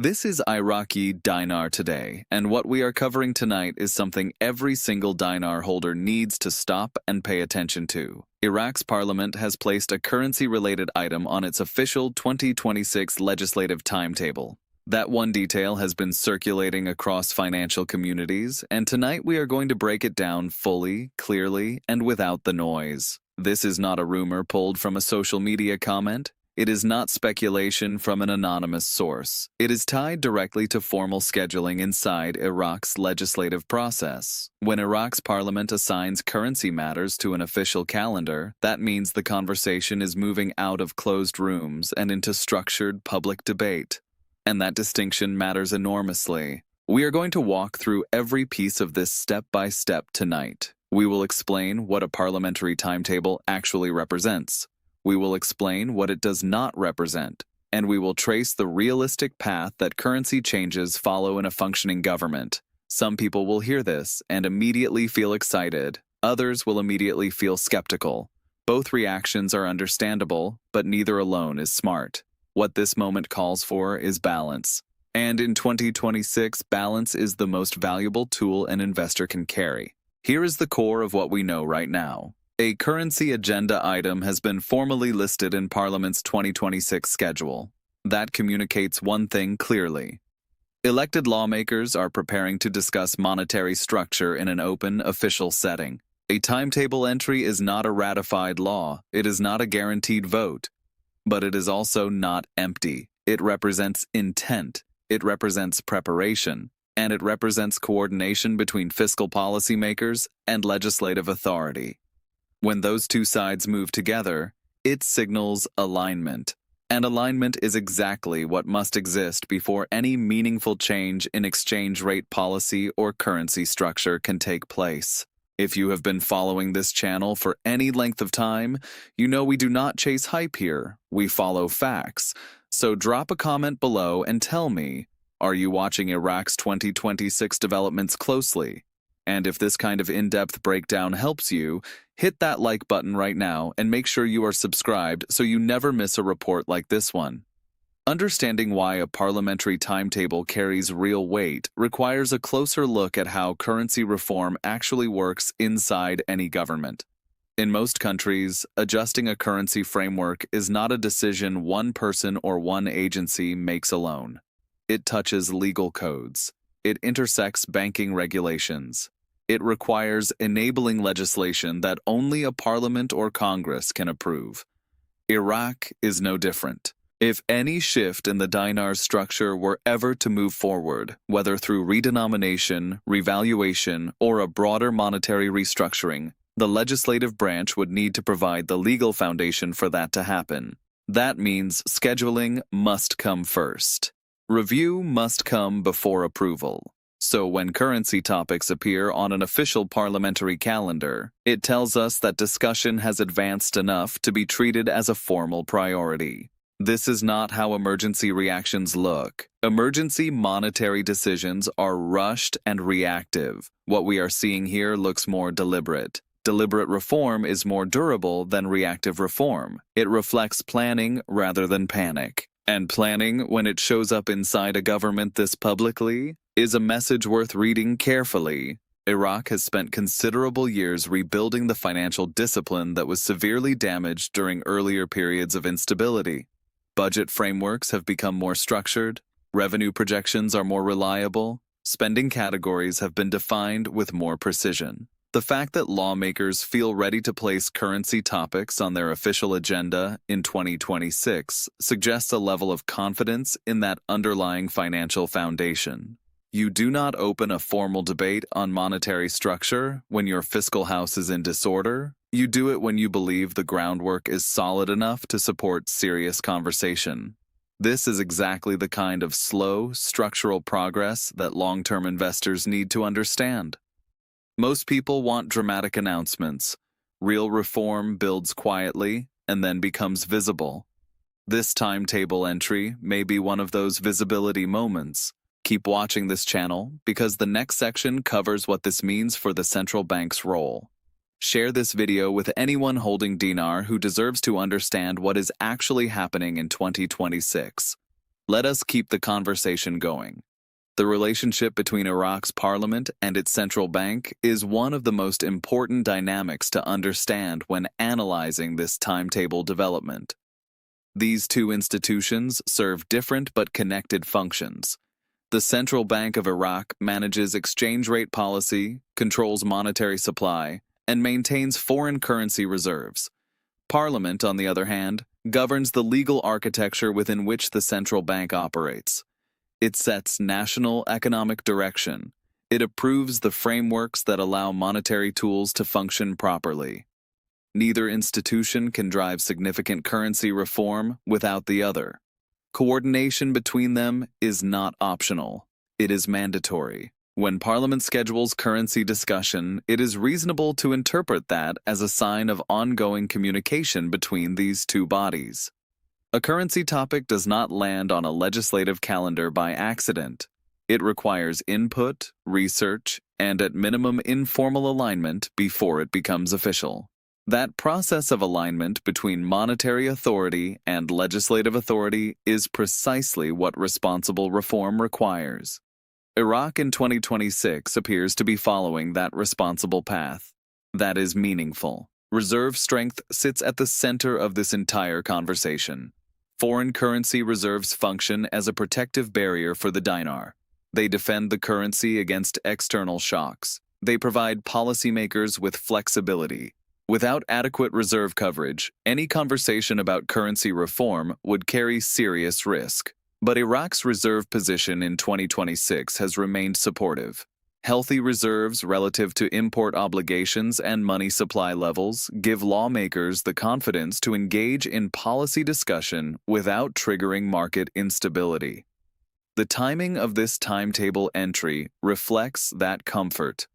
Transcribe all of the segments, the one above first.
This is Iraqi Dinar today, and what we are covering tonight is something every single dinar holder needs to stop and pay attention to. Iraq's parliament has placed a currency-related item on its official 2026 legislative timetable. That one detail has been circulating across financial communities, and tonight we are going to break it down fully, clearly, and without the noise. This is not a rumor pulled from a social media comment. It is not speculation from an anonymous source. It is tied directly to formal scheduling inside Iraq's legislative process. When Iraq's parliament assigns currency matters to an official calendar, that means the conversation is moving out of closed rooms and into structured public debate. And that distinction matters enormously. We are going to walk through every piece of this step by step tonight. We will explain what a parliamentary timetable actually represents. We will explain what it does not represent, and we will trace the realistic path that currency changes follow in a functioning government. Some people will hear this and immediately feel excited. Others will immediately feel skeptical. Both reactions are understandable, but neither alone is smart. What this moment calls for is balance. And in 2026, balance is the most valuable tool an investor can carry. Here is the core of what we know right now. A currency agenda item has been formally listed in Parliament's 2026 schedule. That communicates one thing clearly. Elected lawmakers are preparing to discuss monetary structure in an open, official setting. A timetable entry is not a ratified law. It is not a guaranteed vote. But it is also not empty. It represents intent. It represents preparation. And it represents coordination between fiscal policymakers and legislative authority. When those two sides move together, it signals alignment. And alignment is exactly what must exist before any meaningful change in exchange rate policy or currency structure can take place. If you have been following this channel for any length of time, you know we do not chase hype here. We follow facts. So drop a comment below and tell me, are you watching Iraq's 2026 developments closely? And if this kind of in-depth breakdown helps you, hit that like button right now and make sure you are subscribed so you never miss a report like this one. Understanding why a parliamentary timetable carries real weight requires a closer look at how currency reform actually works inside any government. In most countries, adjusting a currency framework is not a decision one person or one agency makes alone. It touches legal codes. It intersects banking regulations. It requires enabling legislation that only a parliament or Congress can approve. Iraq is no different. If any shift in the dinar's structure were ever to move forward, whether through redenomination, revaluation, or a broader monetary restructuring, the legislative branch would need to provide the legal foundation for that to happen. That means scheduling must come first. Review must come before approval. So when currency topics appear on an official parliamentary calendar, it tells us that discussion has advanced enough to be treated as a formal priority. This is not how emergency reactions look. Emergency monetary decisions are rushed and reactive. What we are seeing here looks more deliberate. Deliberate reform is more durable than reactive reform. It reflects planning rather than panic. And planning, when it shows up inside a government this publicly, is a message worth reading carefully. Iraq has spent considerable years rebuilding the financial discipline that was severely damaged during earlier periods of instability. Budget frameworks have become more structured, revenue projections are more reliable, spending categories have been defined with more precision. The fact that lawmakers feel ready to place currency topics on their official agenda in 2026 suggests a level of confidence in that underlying financial foundation. You do not open a formal debate on monetary structure when your fiscal house is in disorder. You do it when you believe the groundwork is solid enough to support serious conversation. This is exactly the kind of slow, structural progress that long-term investors need to understand. Most people want dramatic announcements. Real reform builds quietly and then becomes visible. This timetable entry may be one of those visibility moments. Keep watching this channel because the next section covers what this means for the central bank's role. Share this video with anyone holding Dinar who deserves to understand what is actually happening in 2026. Let us keep the conversation going. The relationship between Iraq's parliament and its central bank is one of the most important dynamics to understand when analyzing this timetable development. These two institutions serve different but connected functions. The Central Bank of Iraq manages exchange rate policy, controls monetary supply, and maintains foreign currency reserves. Parliament, on the other hand, governs the legal architecture within which the central bank operates. It sets national economic direction. It approves the frameworks that allow monetary tools to function properly. Neither institution can drive significant currency reform without the other. Coordination between them is not optional. It is mandatory. When Parliament schedules currency discussion, it is reasonable to interpret that as a sign of ongoing communication between these two bodies. A currency topic does not land on a legislative calendar by accident. It requires input, research, and at minimum informal alignment before it becomes official. That process of alignment between monetary authority and legislative authority is precisely what responsible reform requires. Iraq in 2026 appears to be following that responsible path. That is meaningful. Reserve strength sits at the center of this entire conversation. Foreign currency reserves function as a protective barrier for the dinar. They defend the currency against external shocks. They provide policymakers with flexibility. Without adequate reserve coverage, any conversation about currency reform would carry serious risk. But Iraq's reserve position in 2026 has remained supportive. Healthy reserves relative to import obligations and money supply levels give lawmakers the confidence to engage in policy discussion without triggering market instability. The timing of this timetable entry reflects that comfort.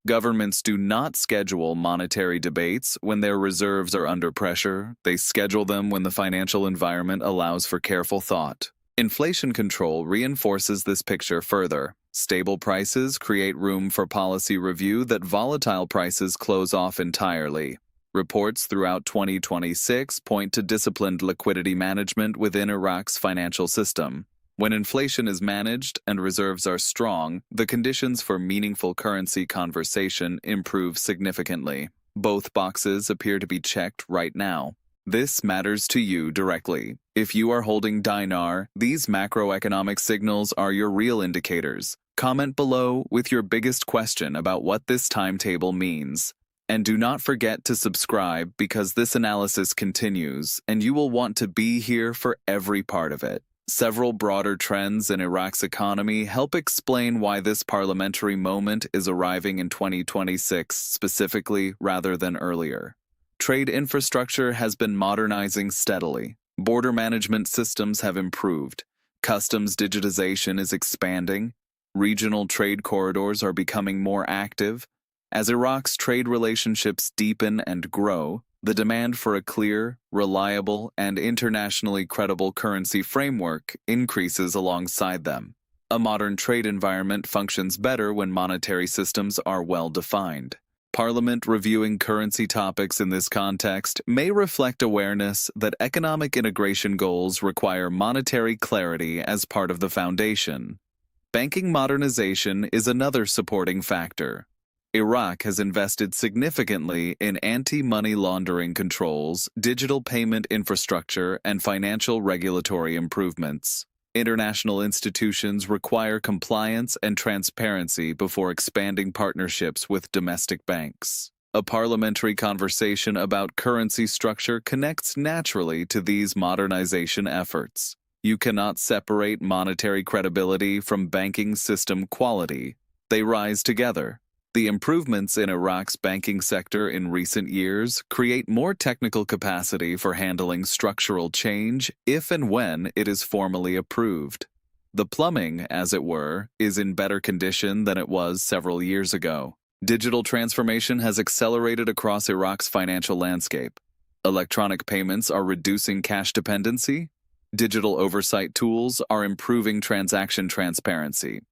Governments do not schedule monetary debates when their reserves are under pressure. They schedule them when the financial environment allows for careful thought. Inflation control reinforces this picture further. Stable prices create room for policy review that volatile prices close off entirely. Reports throughout 2026 point to disciplined liquidity management within Iraq's financial system. When inflation is managed and reserves are strong, the conditions for meaningful currency conversation improve significantly. Both boxes appear to be checked right now. This matters to you directly. If you are holding dinar, these macroeconomic signals are your real indicators. Comment below with your biggest question about what this timetable means. And do not forget to subscribe because this analysis continues and you will want to be here for every part of it. Several broader trends in Iraq's economy help explain why this parliamentary moment is arriving in 2026 specifically rather than earlier. Trade infrastructure has been modernizing steadily. Border management systems have improved. Customs digitization is expanding. Regional trade corridors are becoming more active. As Iraq's trade relationships deepen and grow, the demand for a clear, reliable, and internationally credible currency framework increases alongside them. A modern trade environment functions better when monetary systems are well defined. Parliament reviewing currency topics in this context may reflect awareness that economic integration goals require monetary clarity as part of the foundation. Banking modernization is another supporting factor. Iraq has invested significantly in anti-money laundering controls, digital payment infrastructure, and financial regulatory improvements. International institutions require compliance and transparency before expanding partnerships with domestic banks. A parliamentary conversation about currency structure connects naturally to these modernization efforts. You cannot separate monetary credibility from banking system quality. They rise together. The improvements in Iraq's banking sector in recent years create more technical capacity for handling structural change if and when it is formally approved. The plumbing, as it were, is in better condition than it was several years ago. Digital transformation has accelerated across Iraq's financial landscape. Electronic payments are reducing cash dependency. Digital oversight tools are improving transaction transparency.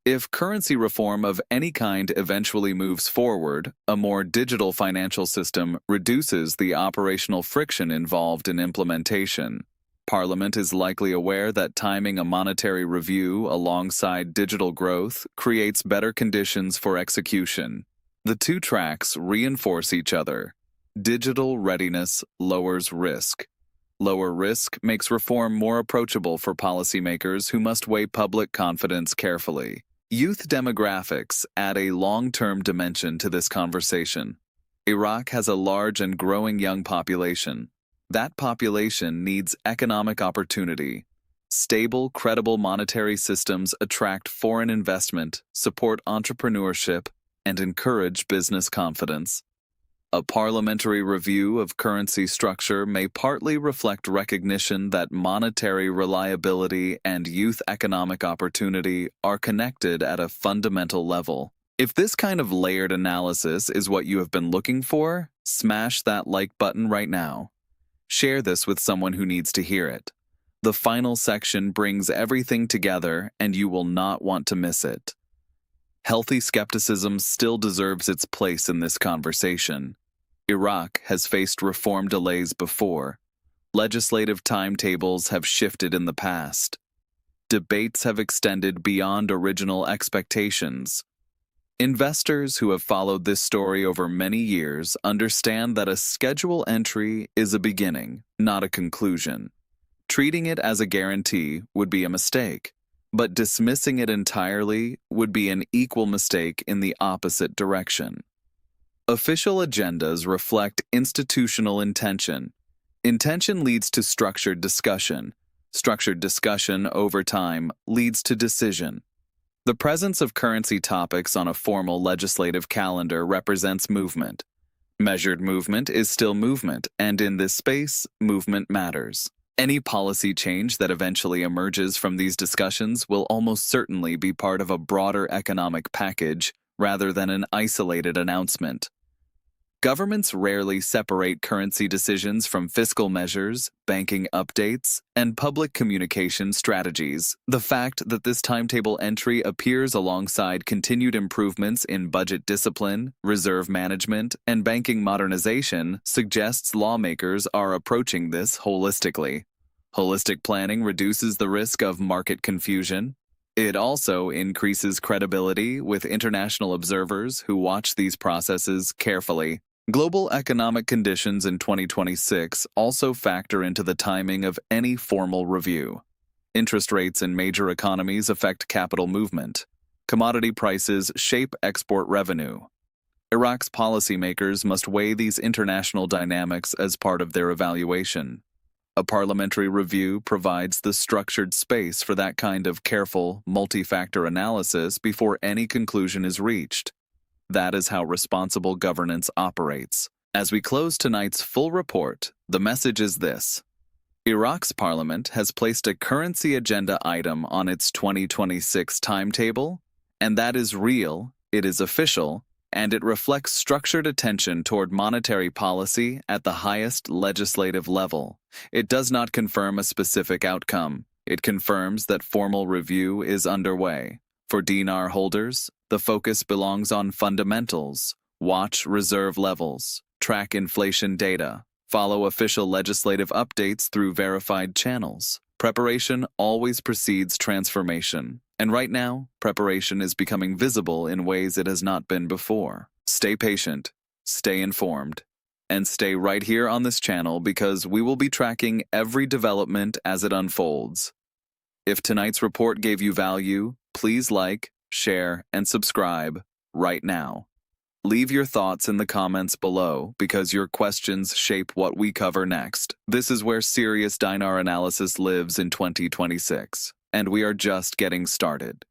If currency reform of any kind eventually moves forward, a more digital financial system reduces the operational friction involved in implementation. parliament is likely aware that timing a monetary review alongside digital growth creates better conditions for execution. The two tracks reinforce each other. Digital readiness lowers risk. Lower risk makes reform more approachable for policymakers who must weigh public confidence carefully. Youth demographics add a long-term dimension to this conversation. Iraq has a large and growing young population. That population needs economic opportunity. Stable, credible monetary systems attract foreign investment, support entrepreneurship, and encourage business confidence. A parliamentary review of currency structure may partly reflect recognition that monetary reliability and youth economic opportunity are connected at a fundamental level. If this kind of layered analysis is what you have been looking for, smash that like button right now. Share this with someone who needs to hear it. The final section brings everything together, and you will not want to miss it. Healthy skepticism still deserves its place in this conversation. Iraq has faced reform delays before. Legislative timetables have shifted in the past. Debates have extended beyond original expectations. Investors who have followed this story over many years understand that a schedule entry is a beginning, not a conclusion. Treating it as a guarantee would be a mistake, but dismissing it entirely would be an equal mistake in the opposite direction. Official agendas reflect institutional intention. Intention leads to structured discussion. Structured discussion over time leads to decision. The presence of currency topics on a formal legislative calendar represents movement. Measured movement is still movement, and in this space, movement matters. Any policy change that eventually emerges from these discussions will almost certainly be part of a broader economic package rather than an isolated announcement. Governments rarely separate currency decisions from fiscal measures, banking updates, and public communication strategies. The fact that this timetable entry appears alongside continued improvements in budget discipline, reserve management, and banking modernization suggests lawmakers are approaching this holistically. Holistic planning reduces the risk of market confusion. It also increases credibility with international observers who watch these processes carefully. Global economic conditions in 2026 also factor into the timing of any formal review. Interest rates in major economies affect capital movement. Commodity prices shape export revenue. Iraq's policymakers must weigh these international dynamics as part of their evaluation. A parliamentary review provides the structured space for that kind of careful, multi-factor analysis before any conclusion is reached. That is how responsible governance operates. As we close tonight's full report, the message is this. Iraq's parliament has placed a currency agenda item on its 2026 timetable, and that is real, it is official, and it reflects structured attention toward monetary policy at the highest legislative level. It does not confirm a specific outcome. It confirms that formal review is underway. For Dinar holders, the focus belongs on fundamentals. Watch reserve levels, track inflation data, follow official legislative updates through verified channels. Preparation always precedes transformation, and right now, preparation is becoming visible in ways it has not been before. Stay patient, stay informed, and stay right here on this channel because we will be tracking every development as it unfolds. If tonight's report gave you value, please like, share, and subscribe right now. Leave your thoughts in the comments below because your questions shape what we cover next. This is where serious Dinar analysis lives in 2026, and we are just getting started.